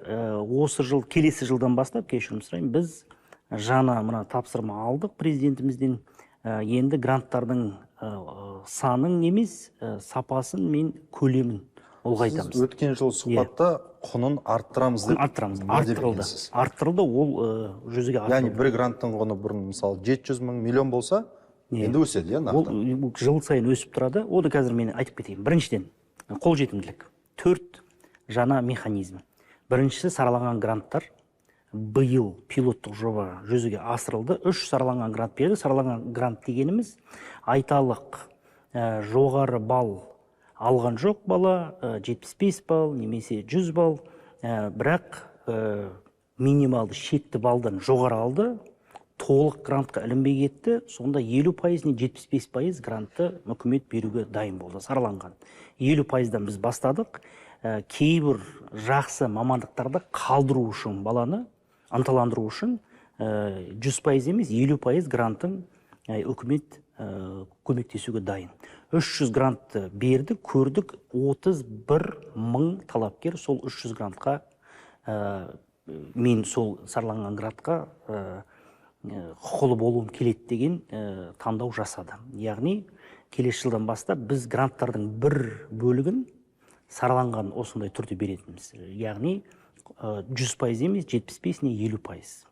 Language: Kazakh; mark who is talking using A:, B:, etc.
A: осы жыл, келесі жылдан бастап, кешірім сұраймын, біз жаңа мына тапсырма алдық президентімізден. Енді гранттардың санын емес, сапасын мен көлемін ұлғайтамыз.
B: Сіз өткен жыл сұхбатта құнын арттырамыз деп
A: арттырылды, ол жүзеге асырылды.
B: Яғни бір гранттың құны бұрын мысалы 700 мың миллион болса, енді өседі, иә, нақты?
A: Ол жыл сайын өсіп тұрады. Оды қазір мен айтып кетейін. Біріншіден, қолжетімділік. 4 жаңа механизм. Біріншісі сараланған гранттар. Биыл пилоттық жоба жүзеге асырылды. 3 сараланған грант берді. Сараланған грант дегеніміз айталық жоғары балл алған жоқ бала, 75 балл, немесе 100 балл, бірақ минималды шекті балдан жоғары алды, толық грантқа ілінбей кетті, сонда 50% не 75% грантты үкімет беруге дайын болды, сараланған. 50%-дан біз бастадық. Кейбір жақсы мамандықтарды қалдыру үшін баланы, ынталандыру үшін 100% емес, 50% гранттың үкімет көмектесуге дайын. 300 грантты берді, көрдік, 31 мың талапкер сол 300 грантқа, мен сол сараланған грантқа құқылы болуым келеді деген таңдау жасады. Яғни, келесі жылдан бастап біз гранттардың бір бөлігін сараланған осындай түрде беретініміз. Яғни, 100% емес, 75 не 50%.